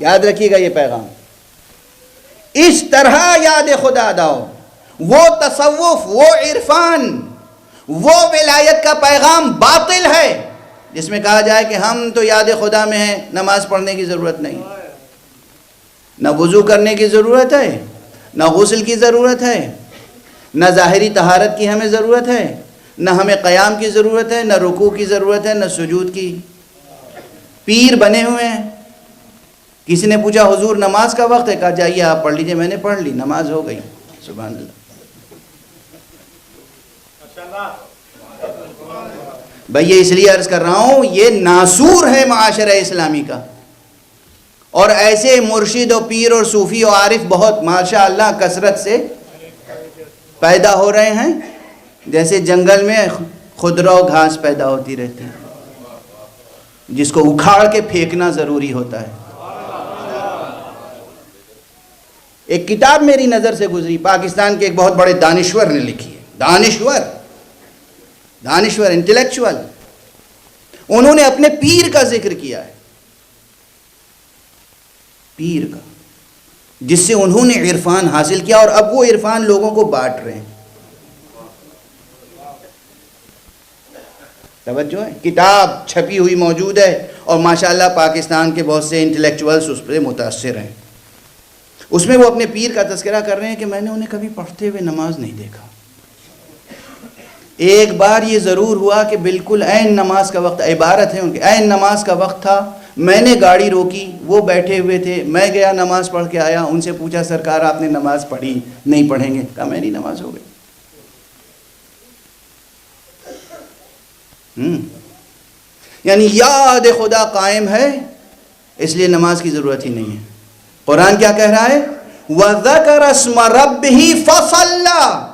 یاد رکھیے گا یہ پیغام. اس طرح یاد خدا ادا ہو. وہ تصوف، وہ عرفان، وہ ولایت کا پیغام باطل ہے جس میں کہا جائے کہ ہم تو یاد خدا میں ہیں، نماز پڑھنے کی ضرورت نہیں، نہ وضو کرنے کی ضرورت ہے، نہ غسل کی ضرورت ہے، نہ ظاہری طہارت کی ہمیں ضرورت ہے، نہ ہمیں قیام کی ضرورت ہے، نہ رکوع کی ضرورت ہے، نہ سجود کی. پیر بنے ہوئے ہیں. کسی نے پوچھا حضور نماز کا وقت ہے، کہا جائیے آپ پڑھ لیجئے. میں نے پڑھ لی، نماز ہو گئی. سبحان اللہ. بھئی یہ اس لیے عرض کر رہا ہوں، یہ ناسور ہے معاشرہ اسلامی کا. اور ایسے مرشد و پیر اور صوفی و عارف بہت ماشاءاللہ کثرت سے پیدا ہو رہے ہیں، جیسے جنگل میں خضرا و گھاس پیدا ہوتی رہتی ہے جس کو اکھاڑ کے پھینکنا ضروری ہوتا ہے. ایک کتاب میری نظر سے گزری، پاکستان کے ایک بہت بڑے دانشور نے لکھی ہے. دانشور انٹلیکچوئل. انہوں نے اپنے پیر کا ذکر کیا ہے، پیر کا، جس سے انہوں نے عرفان حاصل کیا، اور اب وہ عرفان لوگوں کو بانٹ رہے ہیں. توجہ ہے. کتاب چھپی ہوئی موجود ہے، اور ماشاءاللہ پاکستان کے بہت سے انٹلیکچوئلز اس پہ متاثر ہیں. اس میں وہ اپنے پیر کا تذکرہ کر رہے ہیں کہ میں نے انہیں کبھی پڑھتے ہوئے نماز نہیں دیکھا. ایک بار یہ ضرور ہوا کہ بالکل عین نماز کا وقت، عبارت ہے ان کے، عین نماز کا وقت تھا، میں نے گاڑی روکی، وہ بیٹھے ہوئے تھے، میں گیا نماز پڑھ کے آیا. ان سے پوچھا سرکار آپ نے نماز پڑھی؟ نہیں پڑھیں گے. کہا میری نماز ہو گئی. یعنی یاد خدا قائم ہے، اس لیے نماز کی ضرورت ہی نہیں ہے. قرآن کیا کہہ رہا ہے؟ وَذَكَرَ اسْمَ رَبِّهِ فَصَلَّى.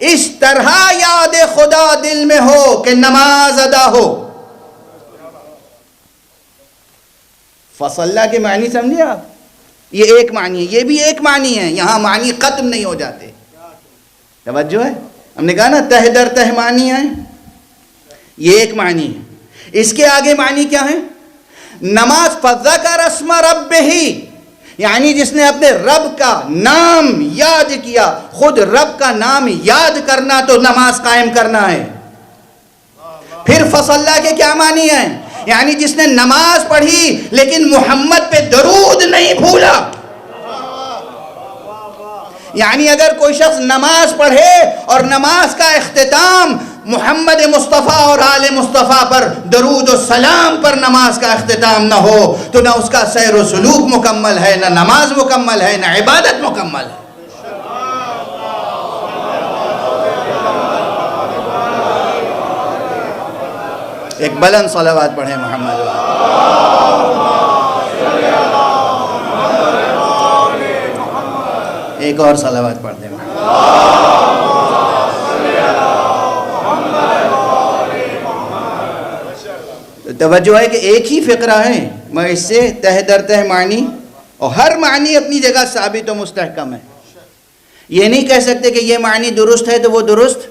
اس طرح یاد خدا دل میں ہو کہ نماز ادا ہو. فصلہ کے معنی سمجھے آپ؟ یہ ایک معنی ہے، یہ بھی ایک معنی ہے. یہاں معنی ختم نہیں ہو جاتے. توجہ ہے. ہم نے کہا نا تہ در تہ معنی ہے. یہ ایک معنی ہے. اس کے آگے معنی کیا ہے؟ نماز فَذَكَرَ اسْمَ رَبِّهِ، یعنی جس نے اپنے رب کا نام یاد کیا. خود رب کا نام یاد کرنا تو نماز قائم کرنا ہے. پھر فصلہ کے کیا معنی ہیں؟ یعنی جس نے نماز پڑھی لیکن محمد پہ درود نہیں بھولا. یعنی اگر کوئی شخص نماز پڑھے اور نماز کا اختتام محمد مصطفیٰ اور آل مصطفیٰ پر درود و سلام پر نماز کا اختتام نہ ہو تو نہ اس کا سیر و سلوک مکمل ہے، نہ نماز مکمل ہے، نہ عبادت مکمل ہے. ایک بلند صلوات پڑھیں محمد. ایک اور صلوات پڑھ دیں. توجہ ہے کہ ایک ہی فقرہ ہے، میں اس سے تہ در تہ معنی، اور ہر معنی اپنی جگہ ثابت و مستحکم ہے. یہ نہیں کہہ سکتے کہ یہ معنی درست ہے تو وہ درست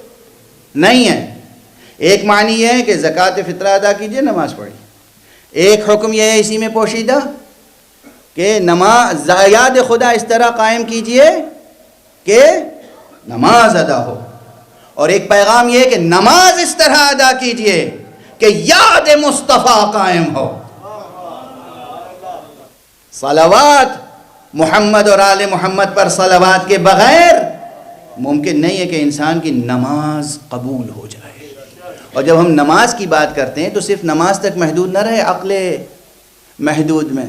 نہیں ہے. ایک معنی یہ ہے کہ زکوٰۃ فطرہ ادا کیجئے، نماز پڑھی. ایک حکم یہ ہے اسی میں پوشیدہ کہ نماز یاد خدا اس طرح قائم کیجئے کہ نماز ادا ہو. اور ایک پیغام یہ ہے کہ نماز اس طرح ادا کیجئے کہ یاد مصطفیٰ قائم ہو. صلوات محمد اور آل محمد پر صلوات کے بغیر ممکن نہیں ہے کہ انسان کی نماز قبول ہو جائے. اور جب ہم نماز کی بات کرتے ہیں تو صرف نماز تک محدود نہ رہے، عقل محدود میں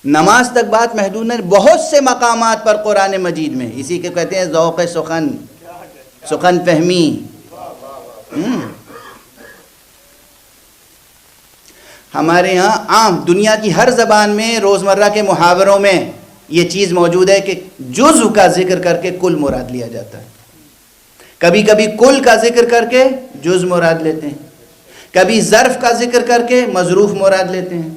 نماز تک بات محدود نہ رہے. بہت سے مقامات پر قرآن مجید میں، اسی کے کہتے ہیں ذوق سخن فہمی. ہمارے ہاں عام دنیا کی ہر زبان میں روزمرہ کے محاوروں میں یہ چیز موجود ہے کہ جزء کا ذکر کر کے کل مراد لیا جاتا ہے. کبھی کبھی کل کا ذکر کر کے جزء مراد لیتے ہیں، کبھی ظرف کا ذکر کر کے مظروف مراد لیتے ہیں،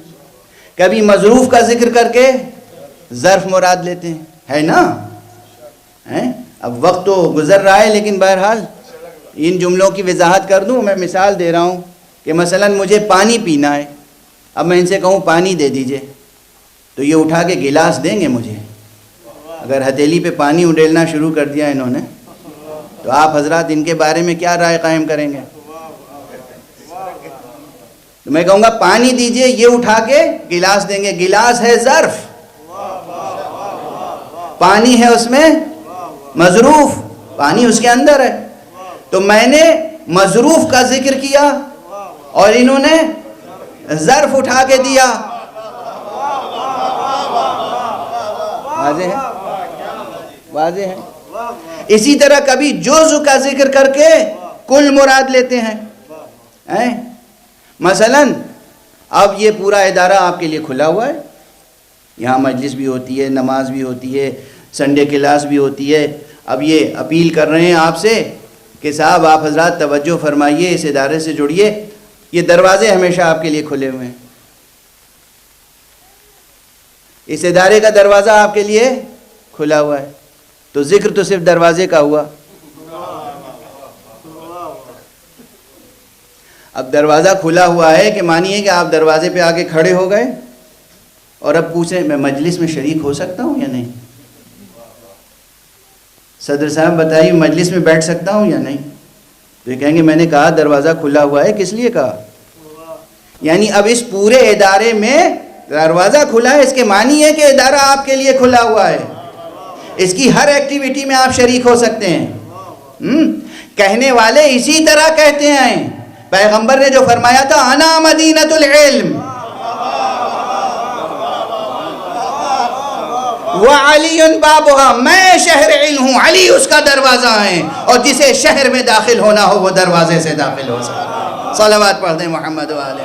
کبھی مظروف کا ذکر کر کے ظرف مراد لیتے ہیں. ہے نا؟ اب وقت تو گزر رہا ہے لیکن بہرحال ان جملوں کی وضاحت کر دوں. میں مثال دے رہا ہوں کہ مثلا مجھے پانی پینا ہے. اب میں ان سے کہوں پانی دے دیجئے تو یہ اٹھا کے گلاس دیں گے مجھے. اگر ہتھیلی پہ پانی اڈیلنا شروع کر دیا انہوں نے تو آپ حضرات ان کے بارے میں کیا رائے قائم کریں گے؟ تو میں کہوں گا پانی دیجئے، یہ اٹھا کے گلاس دیں گے. گلاس ہے ظرف، پانی ہے اس میں مظروف، پانی اس کے اندر ہے. تو میں نے مظروف کا ذکر کیا اور انہوں نے ظرف اٹھا کے دیا. واضح ہے؟ واضح ہے. اسی طرح کبھی جزء کا ذکر کر کے کل مراد لیتے ہیں. مثلا اب یہ پورا ادارہ آپ کے لیے کھلا ہوا ہے، یہاں مجلس بھی ہوتی ہے، نماز بھی ہوتی ہے، سنڈے کلاس بھی ہوتی ہے. اب یہ اپیل کر رہے ہیں آپ سے کہ صاحب آپ حضرات توجہ فرمائیے، اس ادارے سے جڑیے. یہ دروازے ہمیشہ آپ کے لیے کھلے ہوئے ہیں. اس ادارے کا دروازہ آپ کے لیے کھلا ہوا ہے. تو ذکر تو صرف دروازے کا ہوا. اب دروازہ کھلا ہوا ہے کہ مانیے کہ آپ دروازے پہ آ کے کھڑے ہو گئے اور اب پوچھیں میں مجلس میں شریک ہو سکتا ہوں یا نہیں؟ صدر صاحب بتائیے مجلس میں بیٹھ سکتا ہوں یا نہیں؟ تو یہ کہیں گے میں نے کہا دروازہ کھلا ہوا ہے. کس لیے کہا؟ یعنی اب اس پورے ادارے میں دروازہ کھلا ہے، اس کے معنی ہے کہ ادارہ آپ کے لیے کھلا ہوا ہے، اس کی ہر ایکٹیویٹی میں آپ شریک ہو سکتے ہیں. کہنے والے اسی طرح کہتے ہیں. پیغمبر نے جو فرمایا تھا انا مدینۃ العلم وعلی بابها، میں شہر علم ہوں، علی اس کا دروازہ ہے، اور جسے شہر میں داخل ہونا ہو وہ دروازے سے داخل ہو سکتا ہے. صلوات پڑھ دیں محمد و آلہ.